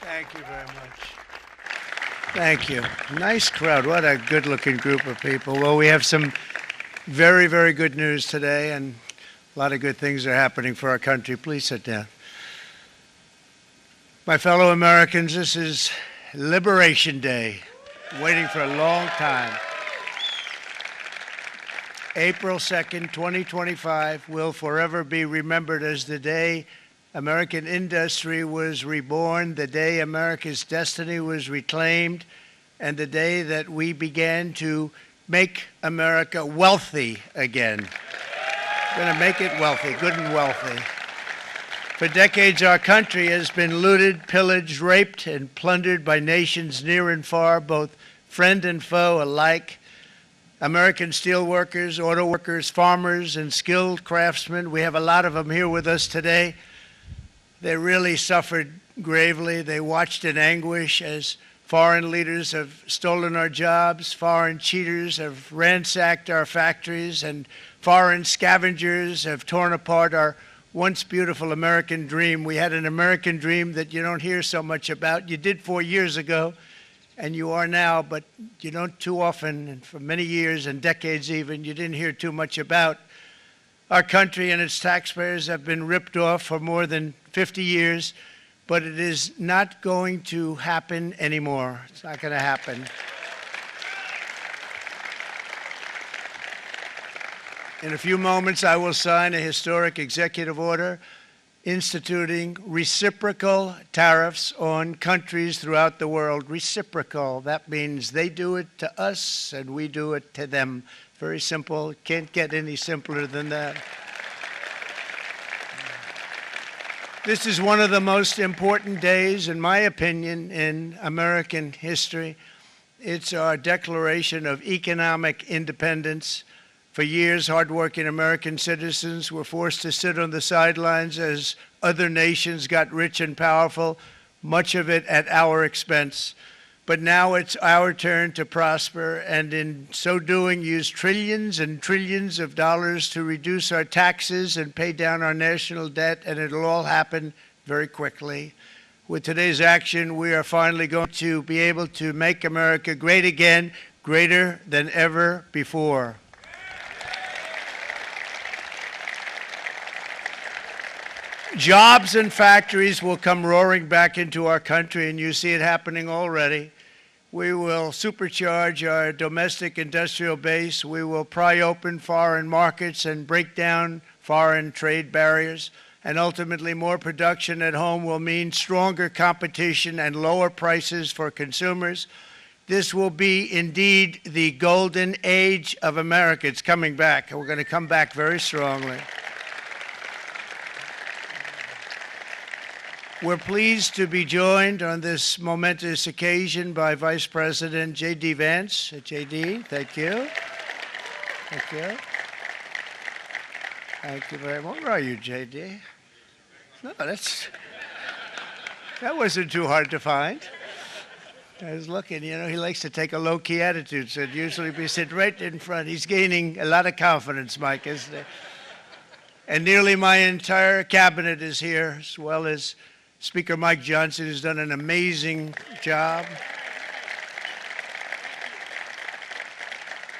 Thank you very much. Thank you. Nice crowd. What a good-looking group of people. Well, we have some very, very good news today, and a lot of good things are happening for our country. Please sit down. My fellow Americans, this is Liberation Day, waiting for a long time. April 2nd, 2025 will forever be remembered as the day American industry was reborn, the day America's destiny was reclaimed, and the day that we began to make America wealthy again. We're going to make it wealthy, good and wealthy. For decades, our country has been looted, pillaged, raped, and plundered by nations near and far, both friend and foe alike. American steel workers, auto workers, farmers, and skilled craftsmen, we have a lot of them here with us today. They really suffered gravely. They watched in anguish as foreign leaders have stolen our jobs, foreign cheaters have ransacked our factories, and foreign scavengers have torn apart our once beautiful American dream. We had an American dream that you don't hear so much about. You did 4 years ago, and you are now, but you don't too often, and for many years and decades even, you didn't hear too much about. Our country and its taxpayers have been ripped off for more than 50 years, but it is not going to happen anymore. It's not going to happen. In a few moments, I will sign a historic executive order instituting reciprocal tariffs on countries throughout the world. Reciprocal, that means they do it to us and we do it to them. Very simple, can't get any simpler than that. This is one of the most important days, in my opinion, in American history. It's our declaration of economic independence. For years, hardworking American citizens were forced to sit on the sidelines as other nations got rich and powerful, much of it at our expense. But now it's our turn to prosper, and in so doing, use trillions and trillions of dollars to reduce our taxes and pay down our national debt, and it'll all happen very quickly. With today's action, we are finally going to be able to make America great again, greater than ever before. Jobs and factories will come roaring back into our country, and you see it happening already. We will supercharge our domestic industrial base. We will pry open foreign markets and break down foreign trade barriers. And ultimately, more production at home will mean stronger competition and lower prices for consumers. This will be indeed the golden age of America. It's coming back, and we're going to come back very strongly. We're pleased to be joined on this momentous occasion by Vice President J.D. Vance. J.D., thank you. Thank you. Thank you very much. Where are you, J.D.? No, that wasn't too hard to find. I was looking, you know, he likes to take a low-key attitude, so it'd usually be sit right in front. He's gaining a lot of confidence, Mike, isn't he? And nearly my entire cabinet is here, as well as Speaker Mike Johnson, who's done an amazing job.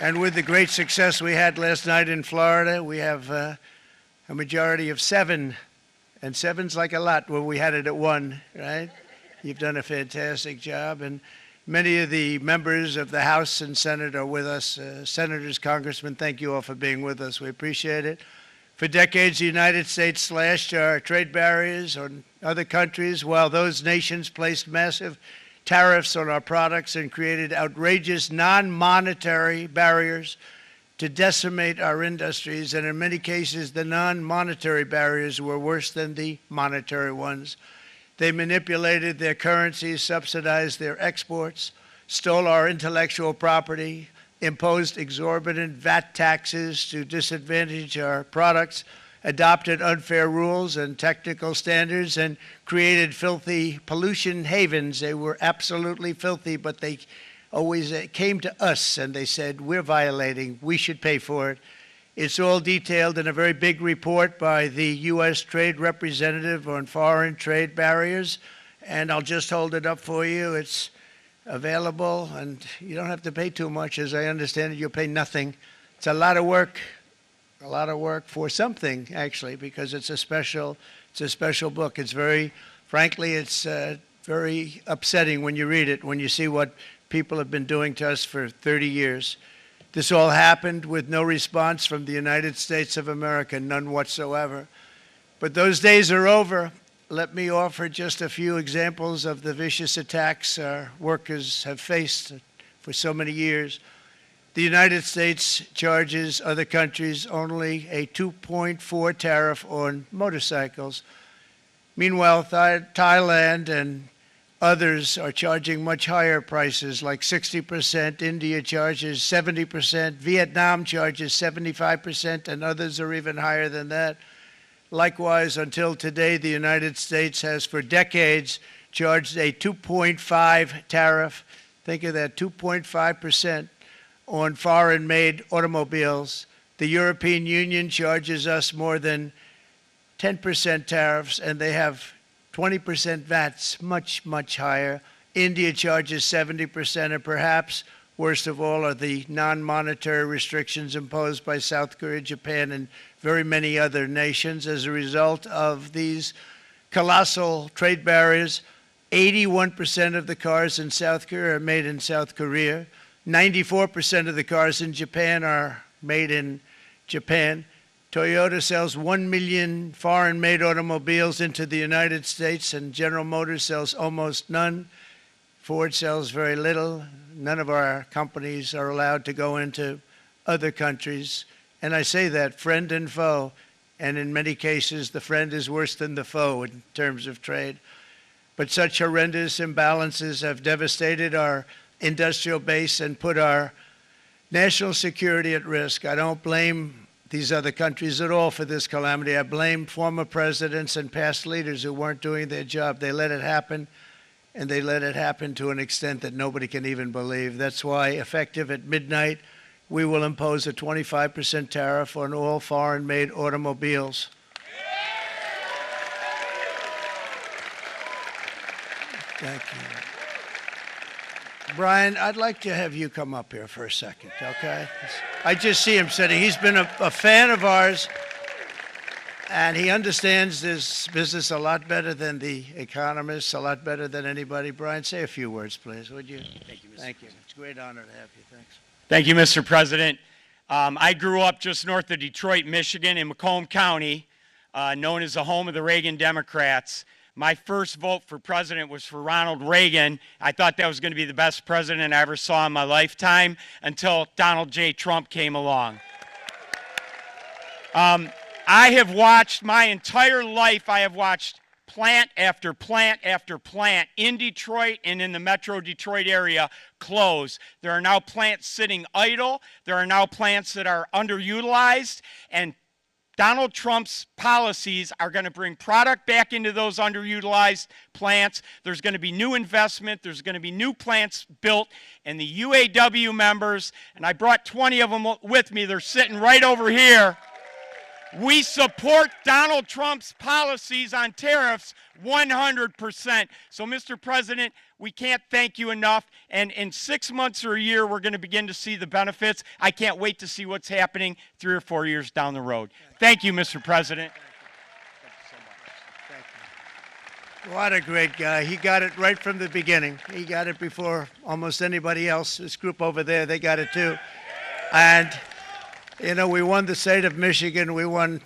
And with the great success we had last night in Florida, we have a majority of 7. And 7's like a lot when we had it at 1, right? You've done a fantastic job. And many of the members of the House and Senate are with us. Senators, Congressmen, thank you all for being with us. We appreciate it. For decades, the United States slashed our trade barriers on other countries, while those nations placed massive tariffs on our products and created outrageous non-monetary barriers to decimate our industries. And in many cases, the non-monetary barriers were worse than the monetary ones. They manipulated their currencies, subsidized their exports, stole our intellectual property, imposed exorbitant VAT taxes to disadvantage our products, adopted unfair rules and technical standards, and created filthy pollution havens. They were absolutely filthy, but they always came to us and they said, we're violating, we should pay for it. It's all detailed in a very big report by the U.S. Trade Representative on Foreign Trade Barriers, and I'll just hold it up for you. It's available, and you don't have to pay too much. As I understand it, you'll pay nothing. It's a lot of work for something, actually, because it's a special book. It's frankly, it's very upsetting when you read it, when you see what people have been doing to us for 30 years. This all happened with no response from the United States of America, none whatsoever. But those days are over. Let me offer just a few examples of the vicious attacks our workers have faced for so many years. The United States charges other countries only a 2.4 tariff on motorcycles. Meanwhile, Thailand and others are charging much higher prices, like 60%. India charges 70%. Vietnam charges 75%, and others are even higher than that. Likewise, until today, the United States has for decades charged a 2.5 tariff. Think of that, 2.5% on foreign-made automobiles. The European Union charges us more than 10% tariffs, and they have 20% VATs, much, much higher. India charges 70%, and perhaps worst of all are the non-monetary restrictions imposed by South Korea, Japan, and very many other nations. As a result of these colossal trade barriers, 81% of the cars in South Korea are made in South Korea. 94% of the cars in Japan are made in Japan. Toyota sells 1 million foreign-made automobiles into the United States, and General Motors sells almost none. Ford sells very little. None of our companies are allowed to go into other countries. And I say that, friend and foe, and in many cases, the friend is worse than the foe in terms of trade. But such horrendous imbalances have devastated our industrial base and put our national security at risk. I don't blame these other countries at all for this calamity. I blame former presidents and past leaders who weren't doing their job. They let it happen, and they let it happen to an extent that nobody can even believe. That's why, effective at midnight, we will impose a 25% tariff on all foreign-made automobiles. Thank you. Brian, I'd like to have you come up here for a second, okay? I just see him sitting. He's been a fan of ours, and he understands this business a lot better than the economists, a lot better than anybody. Brian, say a few words, please, would you? Thank you, Mr. Thank you. President. It's a great honor to have you. Thanks. Thank you, Mr. President. I grew up just north of Detroit, Michigan, in Macomb County, known as the home of the Reagan Democrats. My first vote for president was for Ronald Reagan. I thought that was going to be the best president I ever saw in my lifetime until Donald J. Trump came along. I have watched my entire life, I have watched plant after plant after plant in Detroit and in the metro Detroit area close. There are now plants sitting idle. There are now plants that are underutilized, and Donald Trump's policies are going to bring product back into those underutilized plants. There's going to be new investment. There's going to be new plants built. And the UAW members, and I brought 20 of them with me, they're sitting right over here. We support Donald Trump's policies on tariffs 100%. So, Mr. President, we can't thank you enough. And in 6 months or a year, we're going to begin to see the benefits. I can't wait to see what's happening 3 or 4 years down the road. Thank you, Mr. President. Thank you. What a great guy. He got it right from the beginning. He got it before almost anybody else. This group over there, they got it too. And, you know, we won the state of Michigan. We won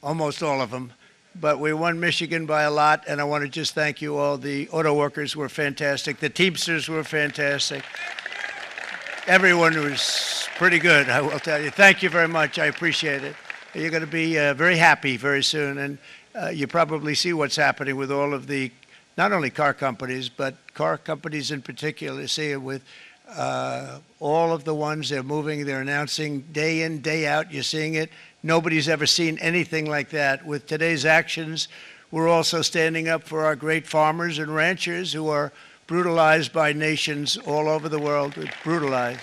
almost all of them. But we won Michigan by a lot, and I want to just thank you all. The auto workers were fantastic. The Teamsters were fantastic. Everyone was pretty good, I will tell you. Thank you very much. I appreciate it. You're going to be very happy very soon, and you probably see what's happening with all of the, not only car companies, but car companies in particular. You see it with all of the ones they're moving, they're announcing day in, day out. You're seeing it. Nobody's ever seen anything like that. With today's actions, we're also standing up for our great farmers and ranchers who are brutalized by nations all over the world. Brutalized.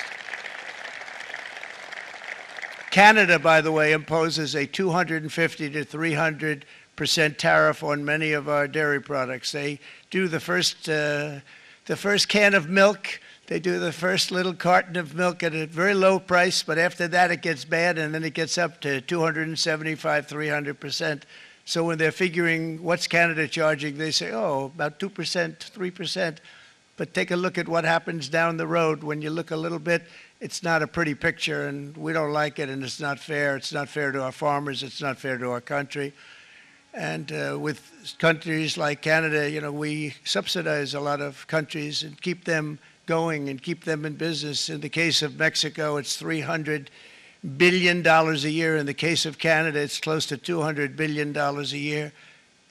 Canada, by the way, imposes a 250 to 300% tariff on many of our dairy products. They do the first can of milk. They do the first little carton of milk at a very low price, but after that it gets bad, and then it gets up to 275, 300%. So when they're figuring what's Canada charging, they say, oh, about 2%, 3%. But take a look at what happens down the road. When you look a little bit, it's not a pretty picture, and we don't like it, and it's not fair. It's not fair to our farmers. It's not fair to our country. And with countries like Canada, you know, we subsidize a lot of countries and keep them going and keep them in business. In the case of Mexico, it's $300 billion a year. In the case of Canada, it's close to $200 billion a year.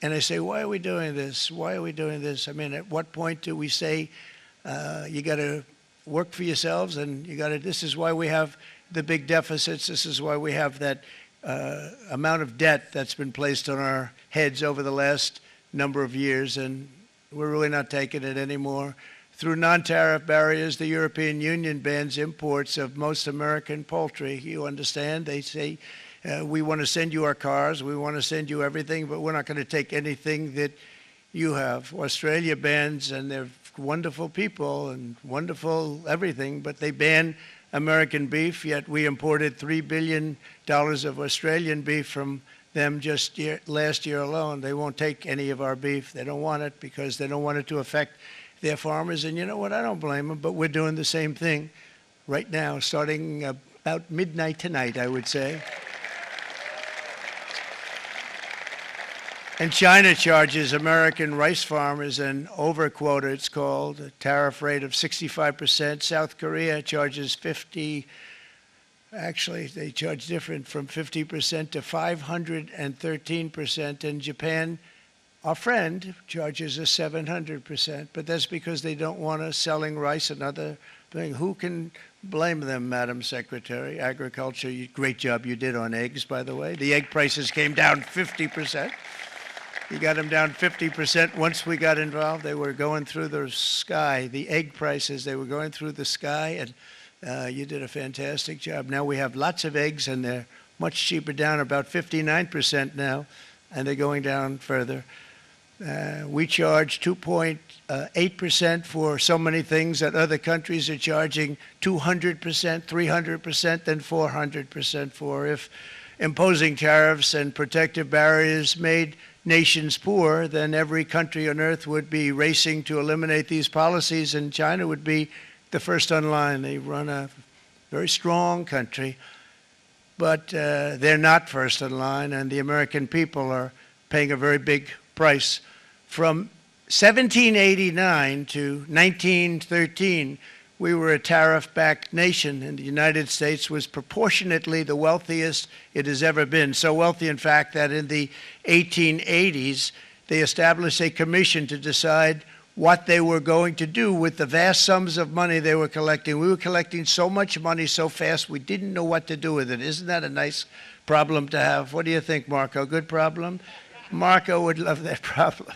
And I say, why are we doing this? Why are we doing this? I mean, at what point do we say, you got to work for yourselves, and you got to, this is why we have the big deficits. This is why we have that amount of debt that's been placed on our heads over the last number of years, and we're really not taking it anymore. Through non-tariff barriers, the European Union bans imports of most American poultry. You understand? They say, we want to send you our cars, we want to send you everything, but we're not going to take anything that you have. Australia bans, and they're wonderful people and wonderful everything, but they ban American beef, yet we imported $3 billion of Australian beef from them just last year alone. They won't take any of our beef. They don't want it because they don't want it to affect their farmers. And you know what? I don't blame them, but we're doing the same thing right now, starting about midnight tonight, I would say. And China charges American rice farmers an overquota, it's called, a tariff rate of 65%. South Korea charges 50%. Actually, they charge different, from 50% to 513%. And Japan, our friend, charges us 700%. But that's because they don't want us selling rice and other things. Who can blame them, Madam Secretary? Agriculture, great job you did on eggs, by the way. The egg prices came down 50%. You got them down 50%. Once we got involved, they were going through the sky. The egg prices, they were going through the sky, and you did a fantastic job. Now we have lots of eggs, and they're much cheaper, down about 59% now, and they're going down further. We charge 2.8% for so many things that other countries are charging 200%, 300%, and 400% for. If imposing tariffs and protective barriers made nations poor, then every country on earth would be racing to eliminate these policies, and China would be the first on line. They run a very strong country, but they're not first in line, and the American people are paying a very big price. From 1789 to 1913, we were a tariff-backed nation, and the United States was proportionately the wealthiest it has ever been. So wealthy, in fact, that in the 1880s, they established a commission to decide what they were going to do with the vast sums of money they were collecting. We were collecting so much money so fast, we didn't know what to do with it. Isn't that a nice problem to have? What do you think, Marco? Good problem? Marco would love that problem.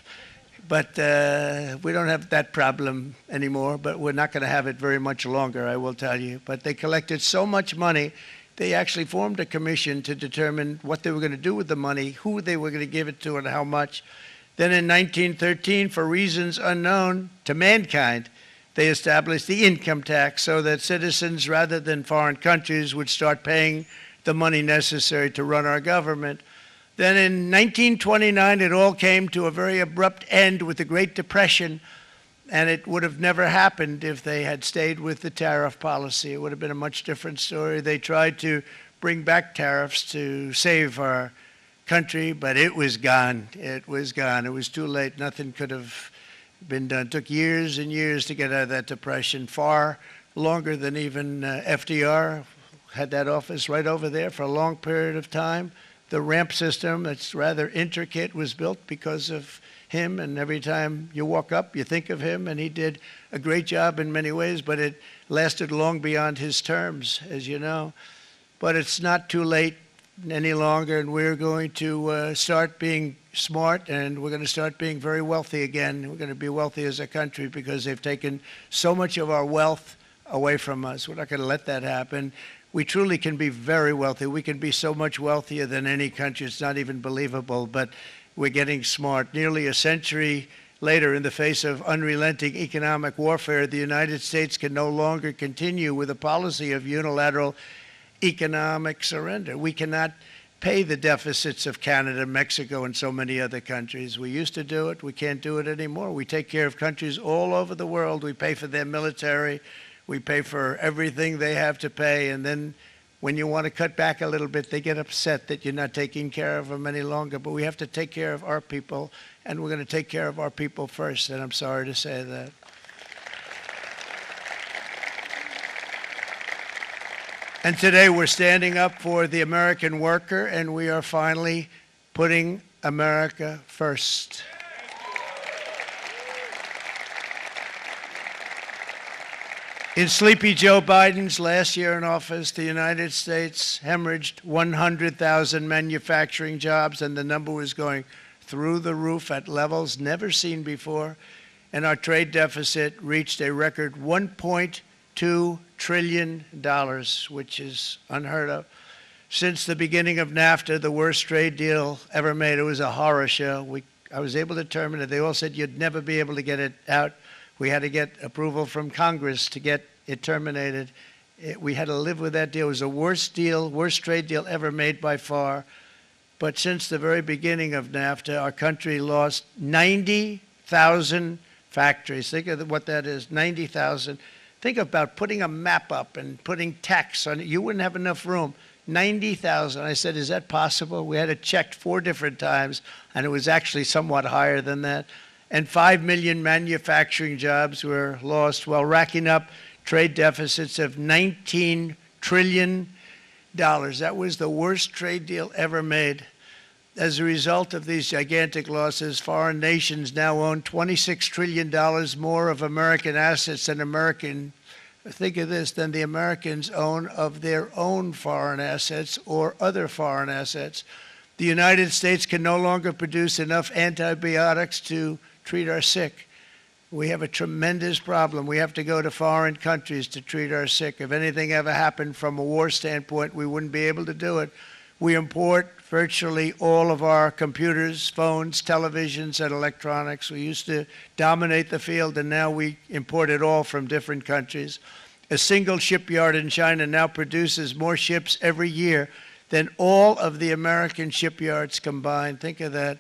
But we don't have that problem anymore, but we're not going to have it very much longer, I will tell you. But they collected so much money, they actually formed a commission to determine what they were going to do with the money, who they were going to give it to, and how much. Then in 1913, for reasons unknown to mankind, they established the income tax so that citizens, rather than foreign countries, would start paying the money necessary to run our government. Then in 1929, it all came to a very abrupt end with the Great Depression, and it would have never happened if they had stayed with the tariff policy. It would have been a much different story. They tried to bring back tariffs to save our country, but it was gone. It was gone. It was too late. Nothing could have been done. It took years and years to get out of that depression, far longer than even FDR had that office right over there for a long period of time. The ramp system, that's rather intricate, was built because of him, and every time you walk up, you think of him, and he did a great job in many ways, but it lasted long beyond his terms, as you know. But it's not too late any longer, and we're going to start being smart, and we're going to start being very wealthy again. We're going to be wealthy as a country because they've taken so much of our wealth away from us. We're not going to let that happen. We truly can be very wealthy. We can be so much wealthier than any country. It's not even believable. But we're getting smart. Nearly a century later, in the face of unrelenting economic warfare, the United States can no longer continue with a policy of unilateral economic surrender. We cannot pay the deficits of Canada, Mexico, and so many other countries. We used to do it. We can't do it anymore. We take care of countries all over the world. We pay for their military. We pay for everything they have to pay. And then when you want to cut back a little bit, they get upset that you're not taking care of them any longer. But we have to take care of our people, and we're going to take care of our people first. And I'm sorry to say that. And today we're standing up for the American worker, and we are finally putting America first. In Sleepy Joe Biden's last year in office, the United States hemorrhaged 100,000 manufacturing jobs, and the number was going through the roof at levels never seen before. And our trade deficit reached a record $1.2 trillion, which is unheard of. Since the beginning of NAFTA, the worst trade deal ever made, it was a horror show. I was able to terminate it. They all said you'd never be able to get it out. We had to get approval from Congress to get it terminated. We had to live with that deal. It was the worst deal, worst trade deal ever made by far. But since the very beginning of NAFTA, our country lost 90,000 factories. Think of what that is, 90,000. Think about putting a map up and putting tax on it. You wouldn't have enough room. 90,000. I said, is that possible? We had it checked 4 different times, and it was actually somewhat higher than that. And 5 million manufacturing jobs were lost while racking up trade deficits of $19 trillion. That was the worst trade deal ever made. As a result of these gigantic losses, foreign nations now own $26 trillion more of American assets than think of this, than the Americans own of their own foreign assets or other foreign assets. The United States can no longer produce enough antibiotics to treat our sick. We have a tremendous problem. We have to go to foreign countries to treat our sick. If anything ever happened from a war standpoint, we wouldn't be able to do it. We import virtually all of our computers, phones, televisions, and electronics. We used to dominate the field, and now we import it all from different countries. A single shipyard in China now produces more ships every year than all of the American shipyards combined. Think of that.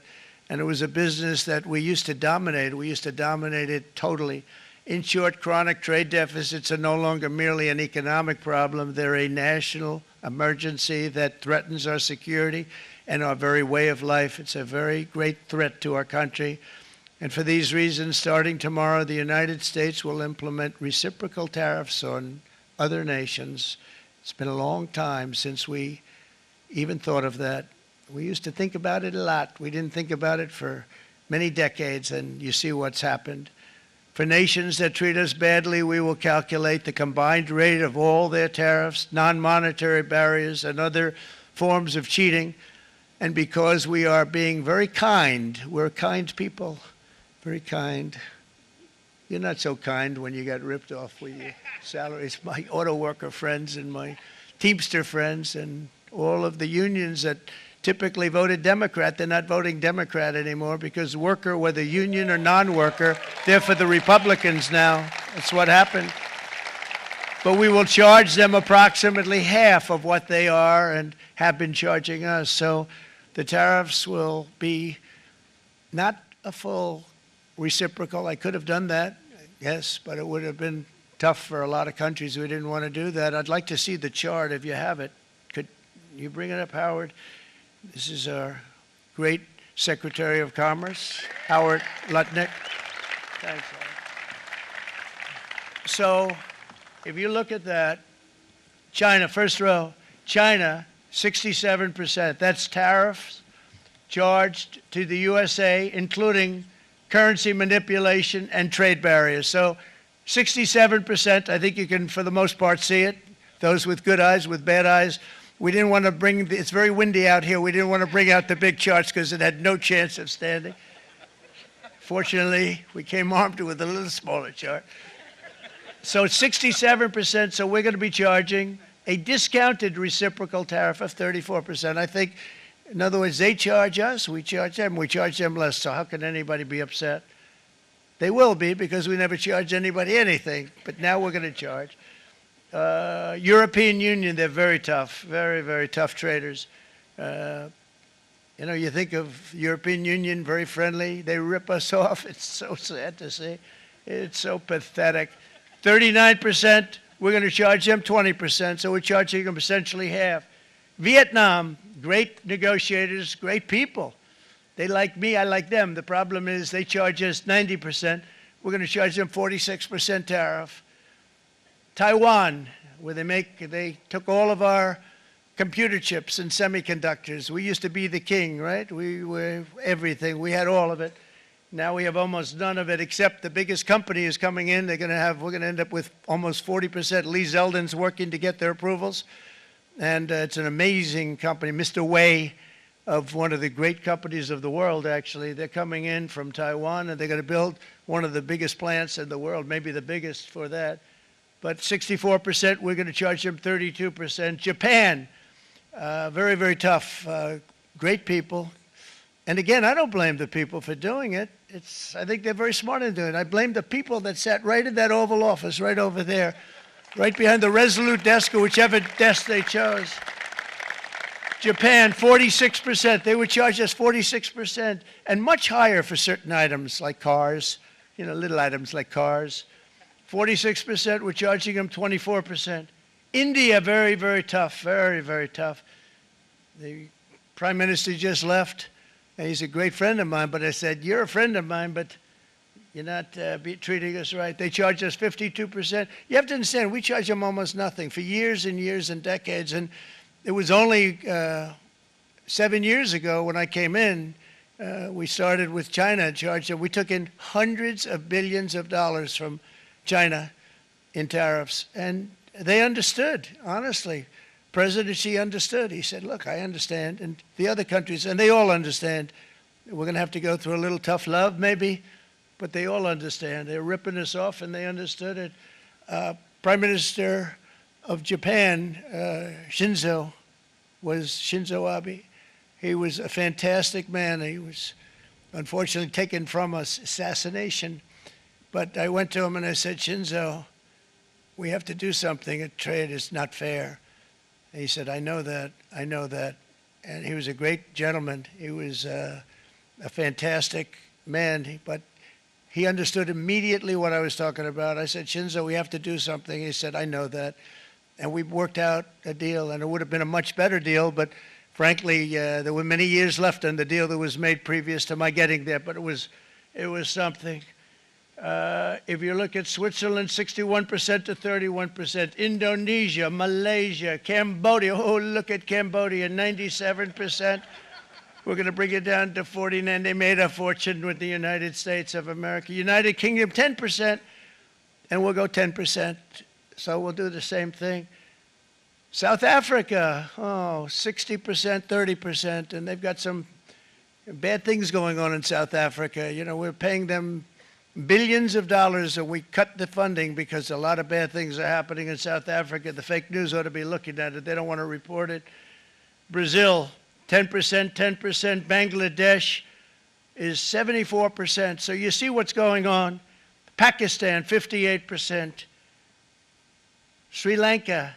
And it was a business that we used to dominate. We used to dominate it totally. In short, chronic trade deficits are no longer merely an economic problem. They're a national emergency that threatens our security and our very way of life. It's a very great threat to our country. And for these reasons, starting tomorrow, the United States will implement reciprocal tariffs on other nations. It's been a long time since we even thought of that. We used to think about it a lot. We didn't think about it for many decades, and you see what's happened. For nations that treat us badly, we will calculate the combined rate of all their tariffs, non-monetary barriers, and other forms of cheating. And because we are being very kind, we're kind people, very kind. You're not so kind when you got ripped off with your salaries. My auto worker friends and my Teamster friends and all of the unions that typically voted Democrat, they're not voting Democrat anymore because worker, whether union or non-worker, they're for the Republicans now. That's what happened. But we will charge them approximately half of what they are and have been charging us. So the tariffs will be not a full reciprocal. I could have done that, yes, but it would have been tough for a lot of countries who didn't want to do that. I'd like to see the chart if you have it. Could you bring it up, Howard? This is our great Secretary of Commerce, Howard Lutnick. Thanks, Howard. So if you look at that, China, first row, China, 67%. That's tariffs charged to the USA, including currency manipulation and trade barriers. So 67%, I think you can, for the most part, see it. Those with good eyes, with bad eyes. We didn't want to bring, it's very windy out here. We didn't want to bring out the big charts because it had no chance of standing. Fortunately, we came armed with a little smaller chart. So it's 67%, so we're going to be charging a discounted reciprocal tariff of 34%. I think In other words, they charge us, we charge them less. So how can anybody be upset? They will be, because we never charge anybody anything, but now we're going to charge. European Union, they're very tough, very, very tough traders. You know, you think of European Union, very friendly. They rip us off. It's so sad to see. It's so pathetic. 39%, we're going to charge them 20%, so we're charging them essentially half. Vietnam, great negotiators, great people. They like me, I like them. The problem is they charge us 90%. We're going to charge them 46% tariff. Taiwan, where they took all of our computer chips and semiconductors. We used to be the king, right? We were everything. We had all of it. Now we have almost none of it, except the biggest company is coming in. We're going to end up with almost 40%. Lee Zeldin's working to get their approvals. And it's an amazing company. Mr. Wei, of one of the great companies of the world, actually. They're coming in from Taiwan, and they're going to build one of the biggest plants in the world, maybe the biggest for that. But 64%, we're going to charge them 32%. Japan, very, very tough, great people. And again, I don't blame the people for doing it. I think they're very smart in doing it. I blame the people that sat right in that Oval Office, right over there, right behind the Resolute desk or whichever desk they chose. Japan, 46%. They would charge us 46%, and much higher for certain items like cars, you know, little items like cars. 46%, we're charging them 24%. India, very, very tough, very, very tough. The Prime Minister just left, and he's a great friend of mine, but I said, you're a friend of mine, but you're not treating us right. They charge us 52%. You have to understand, we charge them almost nothing for years and years and decades, and it was only 7 years ago when I came in, we started with China and charged them. We took in hundreds of billions of dollars from China in tariffs, and they understood, honestly. President Xi understood. He said, look, I understand, and the other countries, and they all understand. We're going to have to go through a little tough love, maybe, but they all understand. They're ripping us off, and they understood it. Prime Minister of Japan, Shinzo Abe. He was a fantastic man. He was unfortunately taken from us, assassination. But I went to him and I said, Shinzo, we have to do something. A trade is not fair. And he said, I know that, I know that. And he was a great gentleman. He was a fantastic man, but he understood immediately what I was talking about. I said, Shinzo, we have to do something. He said, I know that. And we worked out a deal, and it would have been a much better deal, but frankly, there were many years left on the deal that was made previous to my getting there, but it was something. If you look at Switzerland, 61% to 31%. Indonesia, Malaysia, Cambodia. Oh, look at Cambodia, 97%. We're going to bring it down to 49. They made a fortune with the United States of America. United Kingdom, 10%, and we'll go 10%. So we'll do the same thing. South Africa, 60%, 30%, and they've got some bad things going on in South Africa. You know, we're paying them billions of dollars, and we cut the funding because a lot of bad things are happening in South Africa. The fake news ought to be looking at it. They don't want to report it. Brazil, 10%, 10%. Bangladesh is 74%. So you see what's going on. Pakistan, 58%. Sri Lanka,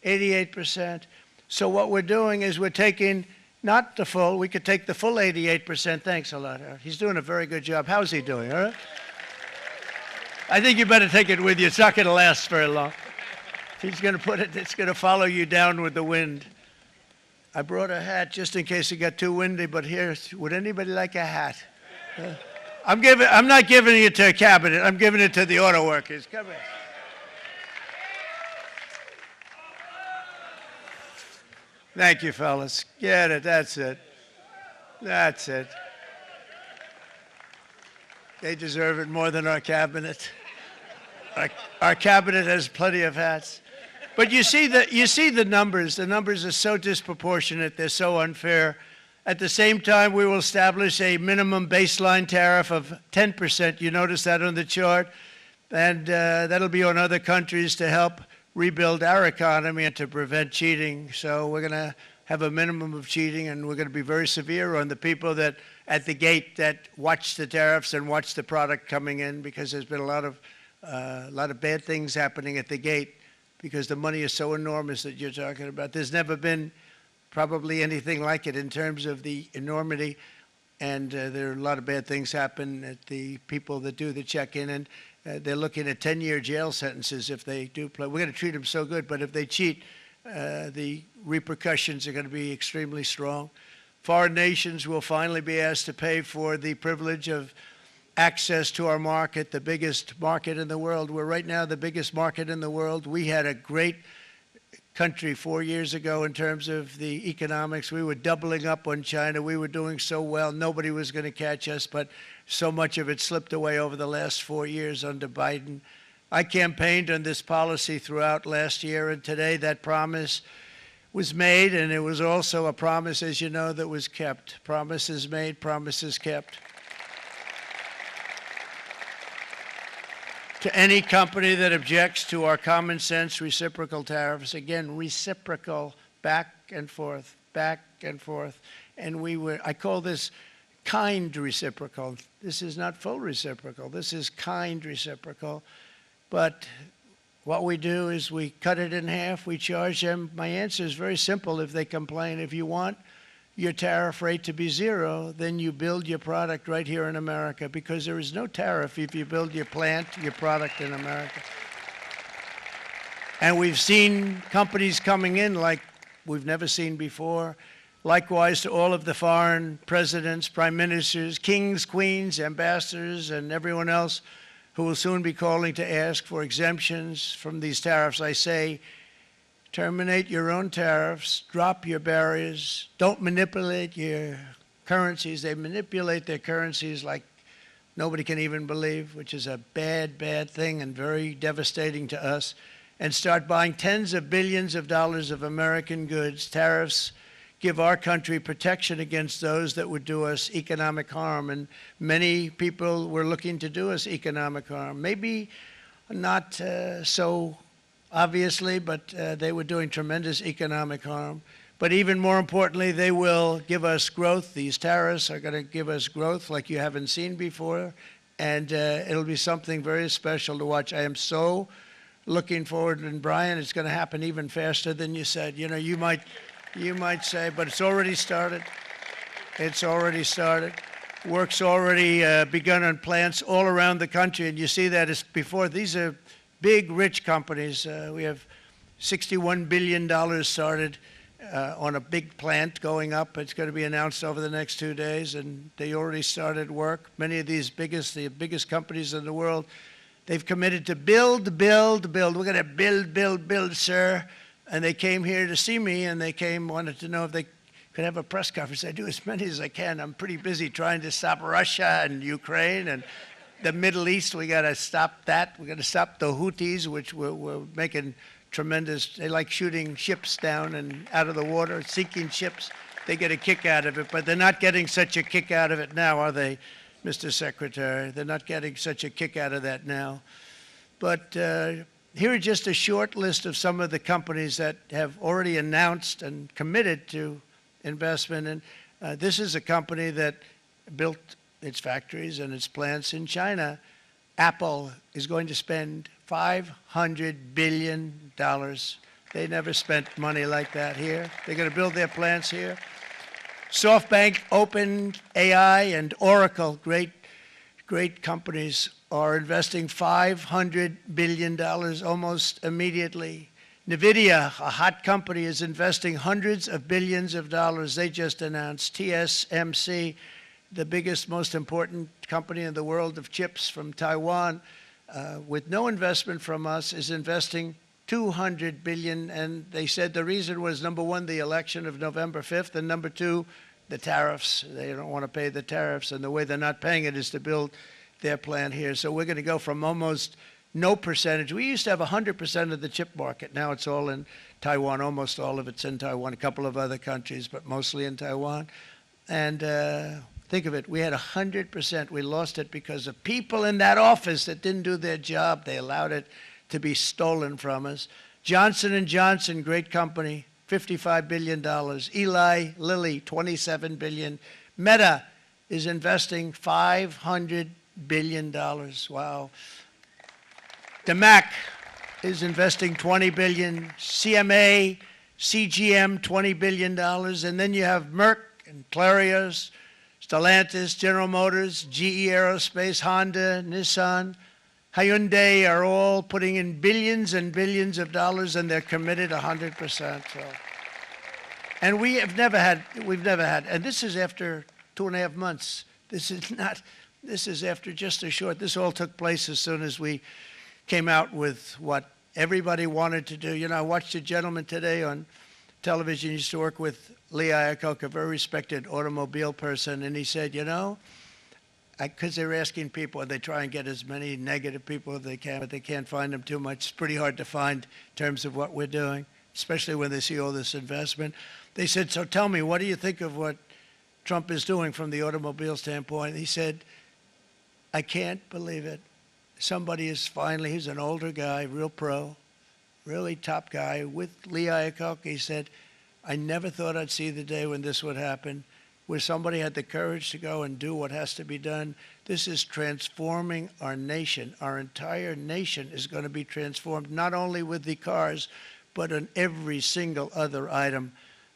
88%. So what we're doing is we're taking not the full, we could take the full 88%. Thanks a lot, Harold. He's doing a very good job. How's he doing, all right? I think you better take it with you. It's not going to last very long. He's going to put it, it's going to follow you down with the wind. I brought a hat just in case it got too windy, but here, would anybody like a hat? I'm not giving it to a cabinet. I'm giving it to the auto workers. Come here. Thank you, fellas. Get it. That's it. That's it. They deserve it more than our cabinet. Our cabinet has plenty of hats. But you see the numbers. The numbers are so disproportionate. They're so unfair. At the same time, we will establish a minimum baseline tariff of 10%. You notice that on the chart. And that'll be on other countries to help rebuild our economy and to prevent cheating. So we're going to have a minimum of cheating, and we're going to be very severe on the people that at the gate that watch the tariffs and watch the product coming in, because there's been a lot of bad things happening at the gate because the money is so enormous that you're talking about. There's never been probably anything like it in terms of the enormity, and there are a lot of bad things happen at the people that do the check-in, and they're looking at 10-year jail sentences if they do play. We're going to treat them so good, but if they cheat, the repercussions are going to be extremely strong. Foreign nations will finally be asked to pay for the privilege of access to our market, the biggest market in the world. We're right now the biggest market in the world. We had a great country 4 years ago in terms of the economics. We were doubling up on China. We were doing so well. Nobody was going to catch us, but so much of it slipped away over the last 4 years under Biden. I campaigned on this policy throughout last year, and today that promise was made, and it was also a promise, as you know, that was kept. Promises made, promises kept. To any company that objects to our common sense reciprocal tariffs, again, reciprocal, back and forth, back and forth. And I call this kind reciprocal. This is not full reciprocal. This is kind reciprocal. But what we do is we cut it in half. We charge them. My answer is very simple if they complain. If you want your tariff rate to be zero, then you build your product right here in America, because there is no tariff if you build your plant, your product in America. And we've seen companies coming in like we've never seen before. Likewise to all of the foreign presidents, prime ministers, kings, queens, ambassadors, and everyone else who will soon be calling to ask for exemptions from these tariffs. I say, terminate your own tariffs, drop your barriers, don't manipulate your currencies. They manipulate their currencies like nobody can even believe, which is a bad, bad thing and very devastating to us, and start buying tens of billions of dollars of American goods. Tariffs give our country protection against those that would do us economic harm, and many people were looking to do us economic harm. Maybe not so obviously, but they were doing tremendous economic harm. But even more importantly, they will give us growth. These tariffs are going to give us growth like you haven't seen before, and it'll be something very special to watch. I am so looking forward, and Brian, it's going to happen even faster than you said. You know, you might say, but it's already started. It's already started. Work's already begun on plants all around the country, and you see that as before. These are big, rich companies. We have $61 billion started on a big plant going up. It's going to be announced over the next 2 days, and they already started work. Many of these the biggest companies in the world, they've committed to build, build, build. We're going to build, build, build, sir. And they came here to see me, and they wanted to know if they could have a press conference. I do as many as I can. I'm pretty busy trying to stop Russia and Ukraine and the Middle East. We got to stop that. We got to stop the Houthis, which we're making tremendous. They like shooting ships down and out of the water, sinking ships. They get a kick out of it, but they're not getting such a kick out of it now, are they, Mr. Secretary? They're not getting such a kick out of that now. But here are just a short list of some of the companies that have already announced and committed to investment. And this is a company that built its factories and its plants in China. Apple is going to spend $500 billion. They never spent money like that here. They're going to build their plants here. SoftBank, OpenAI, and Oracle, great companies, are investing $500 billion almost immediately. NVIDIA, a hot company, is investing hundreds of billions of dollars. They just announced. TSMC, the biggest, most important company in the world of chips from Taiwan, with no investment from us, is investing $200 billion. And they said the reason was, number one, the election of November 5th, and number two, the tariffs. They don't want to pay the tariffs, and the way they're not paying it is to build their plant here. So we're going to go from almost no percentage. We used to have 100% of the chip market. Now it's all in Taiwan. Almost all of it's in Taiwan, a couple of other countries, but mostly in Taiwan. And think of it, we had 100%. We lost it because of people in that office that didn't do their job. They allowed it to be stolen from us. Johnson & Johnson, great company, $55 billion. Eli Lilly, $27 billion. Meta is investing $500 billion. Wow. DeMac is investing $20 billion. CMA, CGM, $20 billion. And then you have Merck and Clarios, Stellantis, General Motors, GE Aerospace, Honda, Nissan, Hyundai are all putting in billions and billions of dollars, and they're committed 100%. So. And we've never had, and this is after 2.5 months. This is after just a short, this all took place as soon as we came out with what everybody wanted to do. You know, I watched a gentleman today on television. He used to work with Lee Iacocca, a very respected automobile person, and he said, you know, because they're asking people, they try and get as many negative people as they can, but they can't find them too much. It's pretty hard to find in terms of what we're doing, especially when they see all this investment. They said, so tell me, what do you think of what Trump is doing from the automobile standpoint? He said, I can't believe it. Somebody is finally, he's an older guy, real pro, really top guy, with Lee Iacocca. He said, I never thought I'd see the day when this would happen, where somebody had the courage to go and do what has to be done. This is transforming our nation. Our entire nation is going to be transformed, not only with the cars, but on every single other item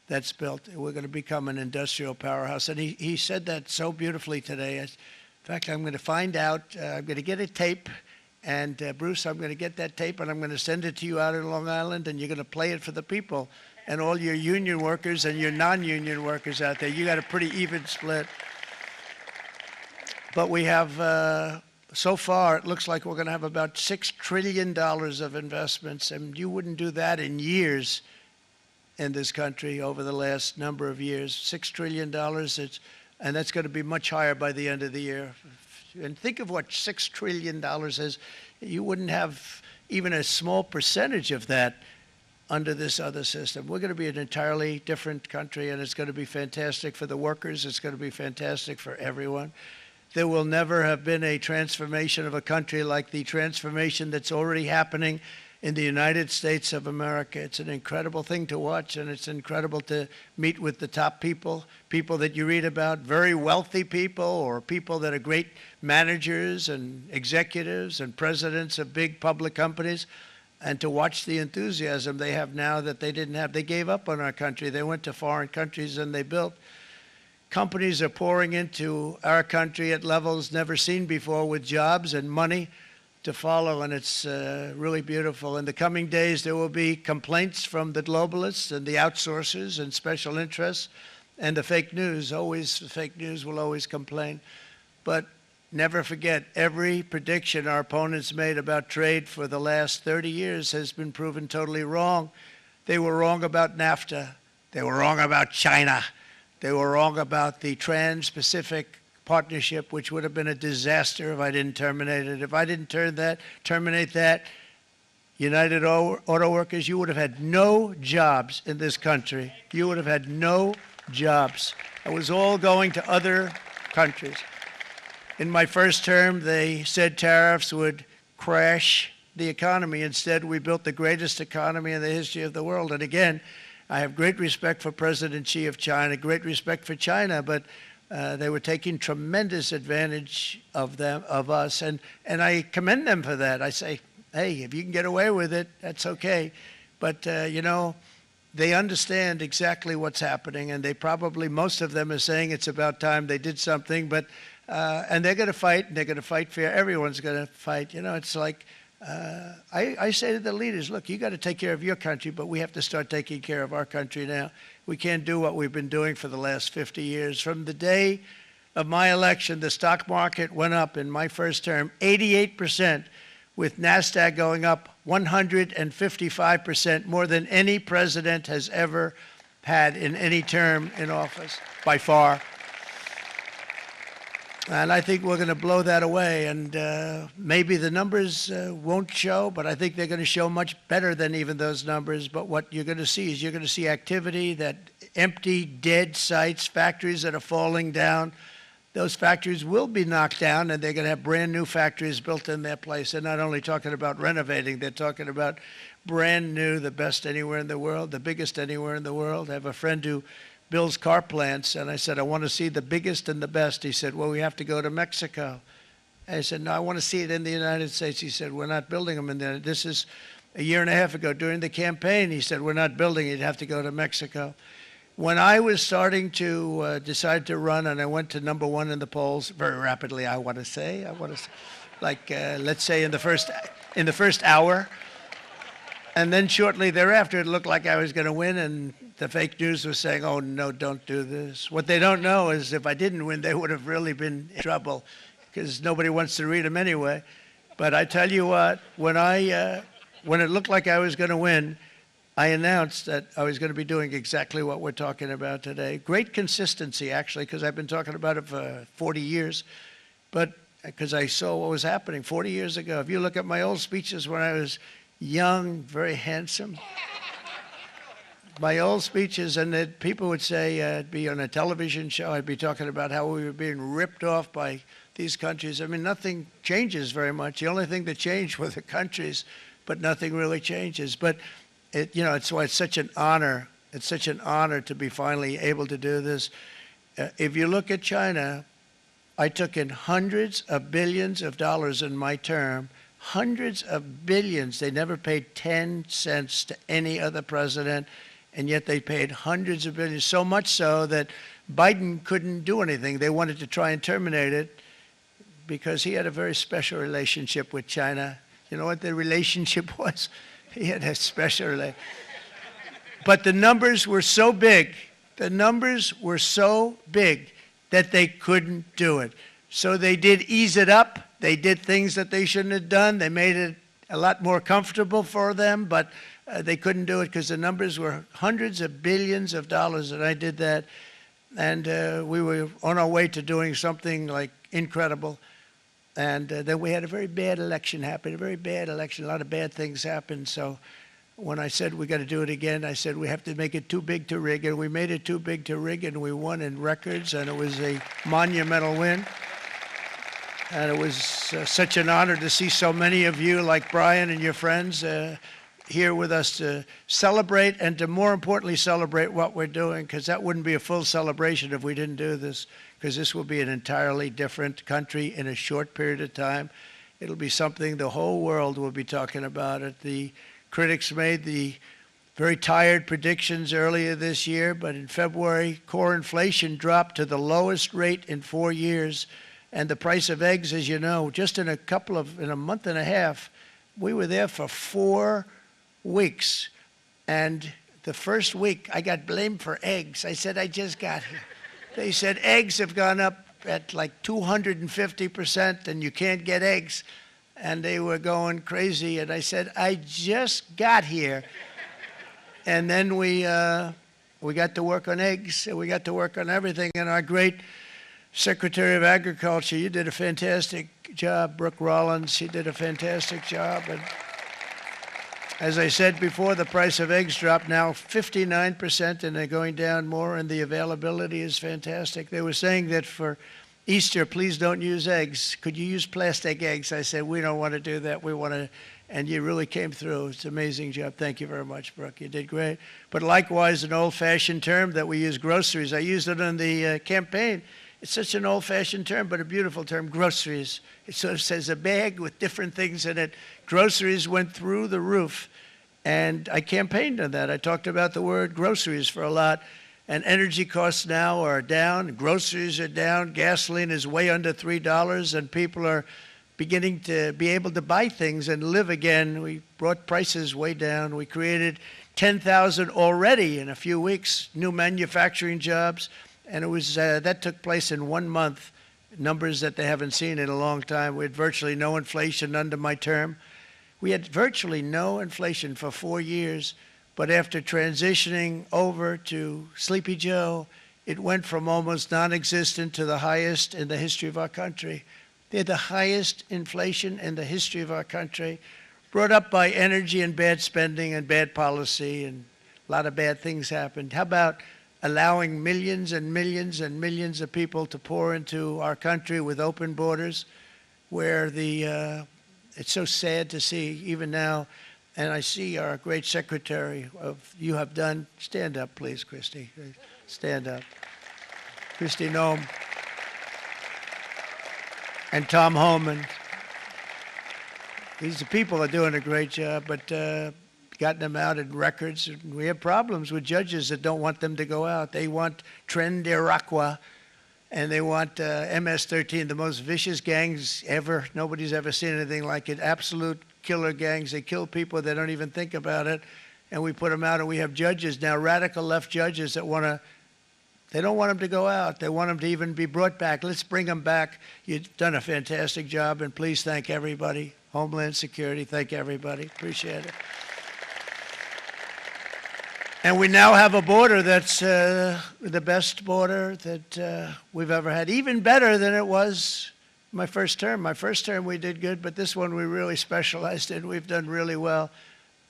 that's built. We're going to become an industrial powerhouse. And he said that so beautifully today. In fact, I'm going to find out, I'm going to get a tape, and Bruce, I'm going to get that tape, and I'm going to send it to you out in Long Island, and you're going to play it for the people. And all your union workers and your non-union workers out there, you got a pretty even split. But we have, so far, it looks like we're going to have about $6 trillion of investments, and you wouldn't do that in years in this country over the last number of years. $6 trillion, and that's going to be much higher by the end of the year. And think of what $6 trillion is. You wouldn't have even a small percentage of that under this other system. We're going to be an entirely different country, and it's going to be fantastic for the workers. It's going to be fantastic for everyone. There will never have been a transformation of a country like the transformation that's already happening in the United States of America. It's an incredible thing to watch, and it's incredible to meet with the top people, people that you read about, very wealthy people, or people that are great managers and executives and presidents of big public companies, and to watch the enthusiasm they have now that they didn't have. They gave up on our country. They went to foreign countries and they built. Companies are pouring into our country at levels never seen before, with jobs and money to follow, and it's really beautiful. In the coming days, there will be complaints from the globalists and the outsourcers and special interests and the fake news. Always, the fake news will always complain. But never forget, every prediction our opponents made about trade for the last 30 years has been proven totally wrong. They were wrong about NAFTA. They were wrong about China. They were wrong about the Trans-Pacific Partnership, which would have been a disaster if I didn't terminate it. If I didn't terminate that, United Auto Workers, you would have had no jobs in this country. You would have had no jobs. It was all going to other countries. In my first term, they said tariffs would crash the economy. Instead, we built the greatest economy in the history of the world. And again, I have great respect for President Xi of China, great respect for China, but they were taking tremendous advantage of us, and I commend them for that. I say, hey, if you can get away with it, that's okay. But, you know, they understand exactly what's happening, and they probably, most of them are saying it's about time they did something, but, and they're going to fight, and they're going to fight fair. Everyone's going to fight. You know, it's like, I say to the leaders, look, you got to take care of your country, but we have to start taking care of our country now. We can't do what we've been doing for the last 50 years. From the day of my election, the stock market went up in my first term 88%, with NASDAQ going up 155%, more than any president has ever had in any term in office, by far. And I think we're going to blow that away. And maybe the numbers won't show, but I think they're going to show much better than even those numbers. But what you're going to see is you're going to see activity, that empty, dead sites, factories that are falling down, those factories will be knocked down, and they're going to have brand new factories built in their place. They're not only talking about renovating, they're talking about brand new, the best anywhere in the world, the biggest anywhere in the world. I have a friend who builds car plants, and I said, I want to see the biggest and the best. He said, well, we have to go to Mexico. I said, no, I want to see it in the United States. He said, we're not building them in there. This is a year and a half ago during the campaign. He said, we're not building it. You'd have to go to Mexico. When I was starting to decide to run, and I went to number one in the polls very rapidly, I want to say, like let's say in the first hour, and then shortly thereafter, it looked like I was going to win, and the fake news was saying, "Oh no, don't do this." What they don't know is if I didn't win, they would have really been in trouble, because nobody wants to read them anyway. But I tell you what, when it looked like I was going to win, I announced that I was going to be doing exactly what we're talking about today. Great consistency, actually, because I've been talking about it for 40 years, but because I saw what was happening 40 years ago. If you look at my old speeches when I was young, very handsome, my old speeches, and that people would say, I'd be on a television show, I'd be talking about how we were being ripped off by these countries. I mean, nothing changes very much. The only thing that changed were the countries, but nothing really changes. But it's why it's such an honor. It's such an honor to be finally able to do this. If you look at China, I took in hundreds of billions of dollars in my term, hundreds of billions. They never paid 10 cents to any other president, and yet they paid hundreds of billions, so much so that Biden couldn't do anything. They wanted to try and terminate it because he had a very special relationship with China. You know what the relationship was? He had a special relationship. But the numbers were so big, that they couldn't do it. So they did ease it up. They did things that they shouldn't have done. They made it a lot more comfortable for them, but they couldn't do it because the numbers were hundreds of billions of dollars, and I did that. And we were on our way to doing something like incredible. And then we had a very bad election happen, a very bad election. A lot of bad things happened. So when I said we got to do it again, I said we have to make it too big to rig. And we made it too big to rig, and we won in records, and it was a monumental win. And it was such an honor to see so many of you, like Brian and your friends, here with us to celebrate, and to more importantly celebrate what we're doing, because that wouldn't be a full celebration if we didn't do this, because this will be an entirely different country in a short period of time. It'll be something the whole world will be talking about it. The critics made the very tired predictions earlier this year, but in February, core inflation dropped to the lowest rate in 4 years, and the price of eggs, as you know, just in a month and a half, we were there for 4 weeks, and the first week I got blamed for eggs. I said, I just got here. They said eggs have gone up at like 250% and you can't get eggs, and they were going crazy, and I said, I just got here. And then we got to work on eggs, and we got to work on everything, and our great Secretary of Agriculture, you did a fantastic job, Brooke Rollins, she did a fantastic job. And as I said before, the price of eggs dropped now 59%, and they're going down more, and the availability is fantastic. They were saying that for Easter, please don't use eggs. Could you use plastic eggs? I said, we don't want to do that. We want to, and you really came through. It's an amazing job. Thank you very much, Brooke. You did great. But likewise, an old-fashioned term that we use, groceries. I used it in the campaign. It's such an old-fashioned term, but a beautiful term, groceries. It sort of says a bag with different things in it. Groceries went through the roof, and I campaigned on that. I talked about the word groceries for a lot, and energy costs now are down, groceries are down, gasoline is way under $3, and people are beginning to be able to buy things and live again. We brought prices way down. We created 10,000 already in a few weeks, new manufacturing jobs. And it was that took place in 1 month, numbers that they haven't seen in a long time. We had virtually no inflation under my term. We had virtually no inflation for 4 years, but after transitioning over to Sleepy Joe, it went from almost non-existent to the highest in the history of our country. They had the highest inflation in the history of our country, brought up by energy and bad spending and bad policy, and a lot of bad things happened. How about allowing millions and millions and millions of people to pour into our country with open borders, where it's so sad to see even now. And I see our great secretary you have done. Stand up, please, Christy. Stand up. Christy Nome. And Tom Homan. These people are doing a great job, but gotten them out in records. We have problems with judges that don't want them to go out. They want Tren de Aragua, and they want MS-13, the most vicious gangs ever. Nobody's ever seen anything like it. Absolute killer gangs. They kill people. They don't even think about it. And we put them out, and we have judges now, radical left judges that they don't want them to go out. They want them to even be brought back. Let's bring them back. You've done a fantastic job, and please thank everybody. Homeland Security, thank everybody. Appreciate it. And we now have a border that's the best border that we've ever had, even better than it was my first term. My first term we did good, but this one we really specialized in. We've done really well.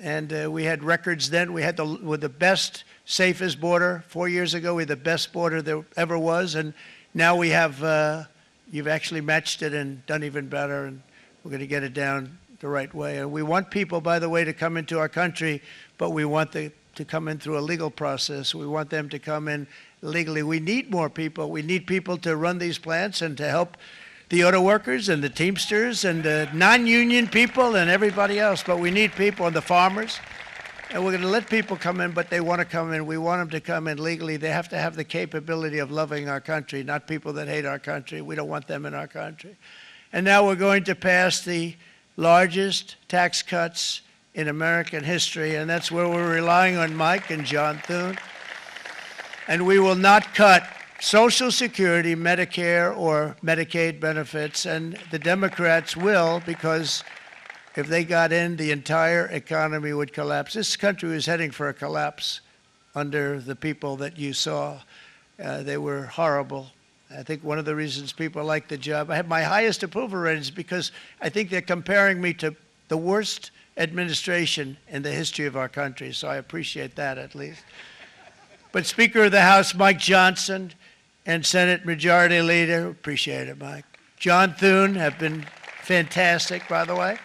And we had records then. We had the best, safest border. 4 years ago, we had the best border there ever was. And now we have, you've actually matched it and done even better. And we're going to get it down the right way. And we want people, by the way, to come into our country, but we want to come in through a legal process. We want them to come in legally. We need more people. We need people to run these plants and to help the auto workers and the Teamsters and the non-union people and everybody else. But we need people and the farmers. And we're going to let people come in, but they want to come in. We want them to come in legally. They have to have the capability of loving our country, not people that hate our country. We don't want them in our country. And now we're going to pass the largest tax cuts in American history, and that's where we're relying on Mike and John Thune. And we will not cut Social Security, Medicare, or Medicaid benefits, and the Democrats will, because if they got in, the entire economy would collapse. This country was heading for a collapse under the people that you saw. They were horrible. I think one of the reasons people like the job, I have my highest approval ratings because I think they're comparing me to the worst administration in the history of our country, so I appreciate that at least. But Speaker of the House Mike Johnson and Senate Majority Leader, appreciate it, Mike. John Thune have been fantastic, by the way.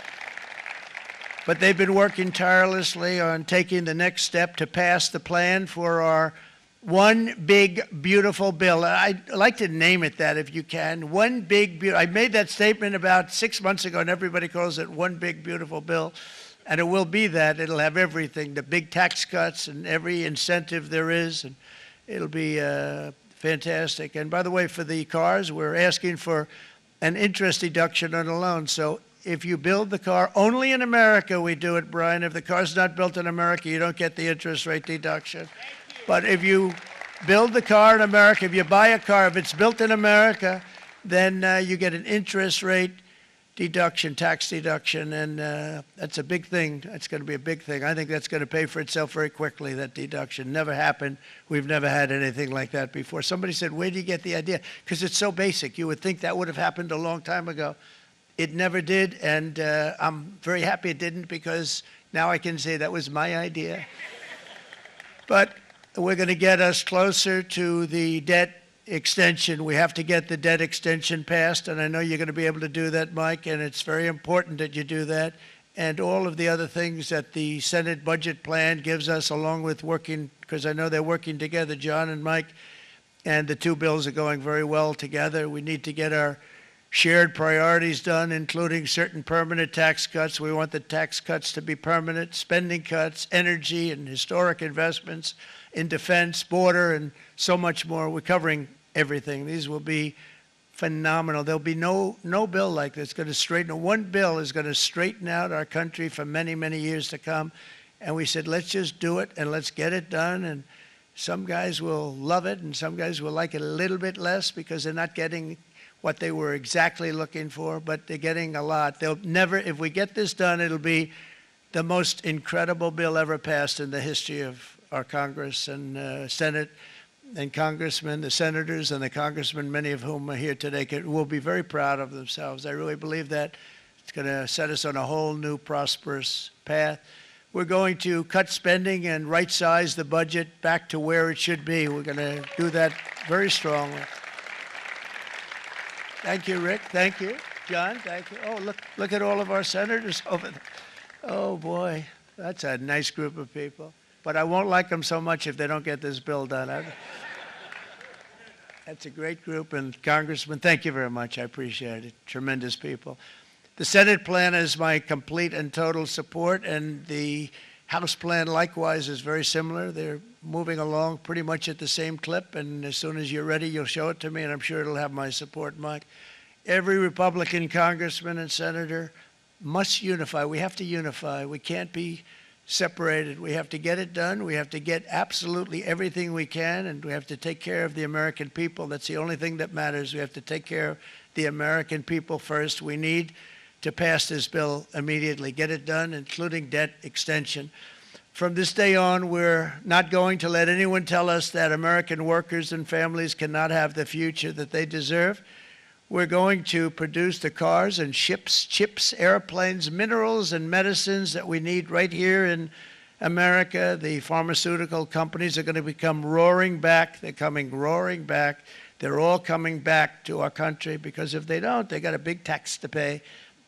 But they've been working tirelessly on taking the next step to pass the plan for our one big, beautiful bill. I'd like to name it that if you can. One big, beautiful. I made that statement about 6 months ago, and everybody calls it one big, beautiful bill. And it will be that. It'll have everything, the big tax cuts and every incentive there is. And it'll be fantastic. And by the way, for the cars, we're asking for an interest deduction on a loan. So if you build the car, only in America we do it, Brian. If the car's not built in America, you don't get the interest rate deduction. But if you build the car in America, if you buy a car, if it's built in America, then you get an interest rate deduction, tax deduction, and that's a big thing. It's going to be a big thing. I think that's going to pay for itself very quickly, that deduction. Never happened. We've never had anything like that before. Somebody said, where do you get the idea? Because it's so basic. You would think that would have happened a long time ago. It never did, and I'm very happy it didn't, because now I can say that was my idea. But we're going to get us closer to the debt extension. We have to get the debt extension passed, and I know you're going to be able to do that, Mike, and it's very important that you do that. And all of the other things that the Senate budget plan gives us, along with working, because I know they're working together, John and Mike, and the two bills are going very well together. We need to get our shared priorities done, including certain permanent tax cuts. We want the tax cuts to be permanent, spending cuts, energy and historic investments in defense, border, and so much more. We're covering everything. These will be phenomenal. There'll be no bill like this going to straighten. One bill is going to straighten out our country for many, many years to come. And we said, let's just do it and let's get it done. And some guys will love it and some guys will like it a little bit less because they're not getting what they were exactly looking for, but they're getting a lot. They'll never, if we get this done, it'll be the most incredible bill ever passed in the history of our Congress and Senate and congressmen, the senators and the congressmen, many of whom are here today, will be very proud of themselves. I really believe that. It's going to set us on a whole new prosperous path. We're going to cut spending and right-size the budget back to where it should be. We're going to do that very strongly. Thank you, Rick. Thank you. John, thank you. Oh, look at all of our senators over there. Oh, boy, that's a nice group of people. But I won't like them so much if they don't get this bill done. That's a great group, and Congressman, thank you very much. I appreciate it. Tremendous people. The Senate plan is my complete and total support, and the House plan likewise is very similar. They're moving along pretty much at the same clip, and as soon as you're ready, you'll show it to me, and I'm sure it'll have my support, Mike. Every Republican congressman and senator must unify. We have to unify. We can't be separated. We have to get it done. We have to get absolutely everything we can, and we have to take care of the American people. That's the only thing that matters. We have to take care of the American people first. We need to pass this bill immediately, get it done, including debt extension. From this day on, we're not going to let anyone tell us that American workers and families cannot have the future that they deserve. We're going to produce the cars and ships, chips, airplanes, minerals, and medicines that we need right here in America. The pharmaceutical companies are going to come roaring back. They're coming roaring back. They're all coming back to our country, because if they don't, they got a big tax to pay.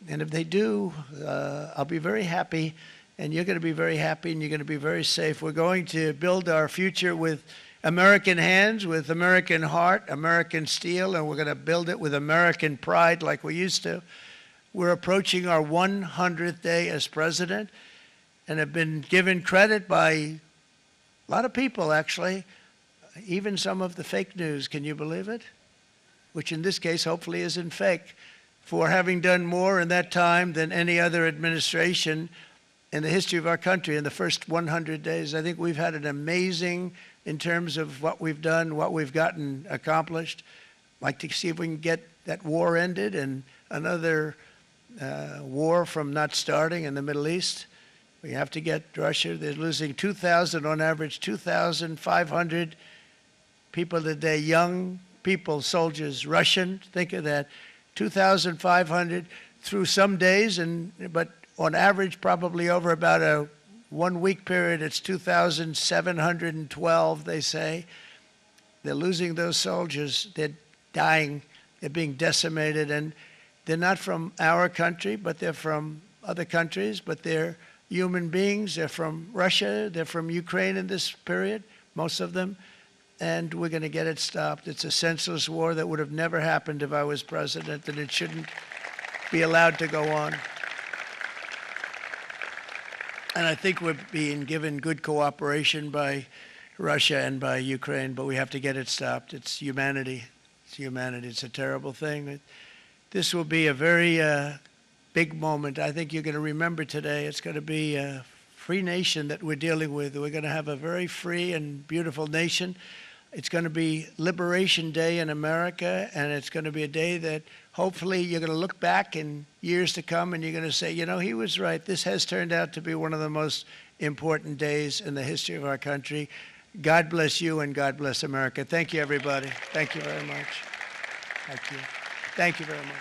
And if they do, I'll be very happy, and you're going to be very happy, and you're going to be very safe. We're going to build our future with American hands, with American heart, American steel, and we're going to build it with American pride like we used to. We're approaching our 100th day as president, and have been given credit by a lot of people, actually, even some of the fake news. Can you believe it? Which in this case hopefully isn't fake, for having done more in that time than any other administration in the history of our country in the first 100 days. I think we've had an amazing, in terms of what we've done, what we've gotten accomplished. I'd like to see if we can get that war ended and another war from not starting in the Middle East. We have to get Russia. They're losing 2,000 on average, 2,500 people a day, young people, soldiers, Russian. Think of that. 2,500 through some days, but on average, probably over about a 1 week period, it's 2,712, they say. They're losing those soldiers. They're dying. They're being decimated. And they're not from our country, but they're from other countries. But they're human beings. They're from Russia. They're from Ukraine in this period, most of them. And we're going to get it stopped. It's a senseless war that would have never happened if I was president, and it shouldn't be allowed to go on. And I think we're being given good cooperation by Russia and by Ukraine, but we have to get it stopped. It's humanity. It's humanity. It's a terrible thing. This will be a very big moment. I think you're going to remember today. It's going to be a free nation that we're dealing with. We're going to have a very free and beautiful nation. It's going to be Liberation Day in America, and it's going to be a day that hopefully you're going to look back in years to come and you're going to say, you know, he was right. This has turned out to be one of the most important days in the history of our country. God bless you, and God bless America. Thank you, everybody. Thank you very much. Thank you. Thank you very much.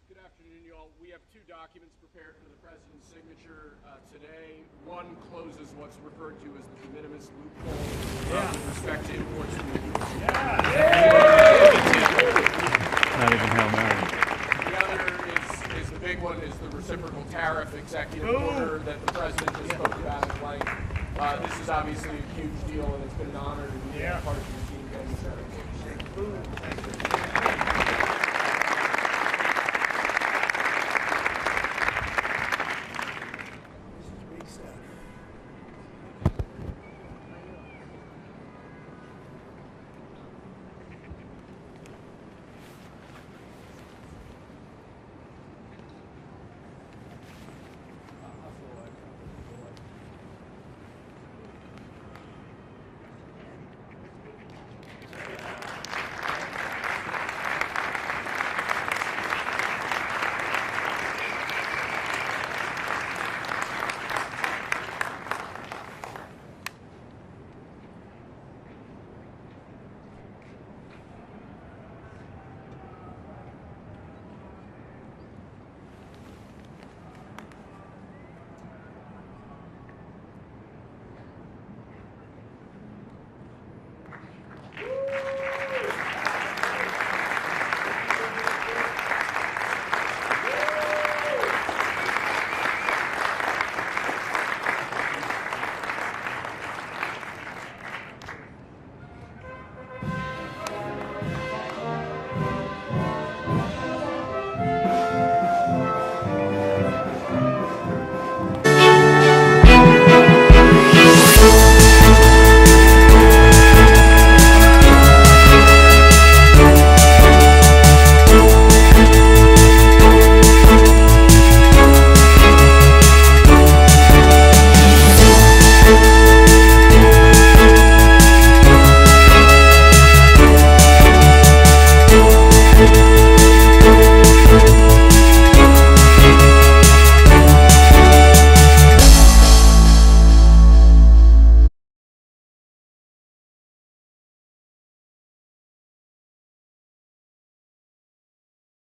Good afternoon, y'all. We have two documents prepared for the president's signature today. One closes what's referred to as the de minimis loophole with respect to imports from the U.S. Not even Hail Mary. The other is the big one, is the reciprocal tariff executive order that the president just spoke about at length. This is obviously a huge deal, and it's been an honor to be part of your team. Thank you.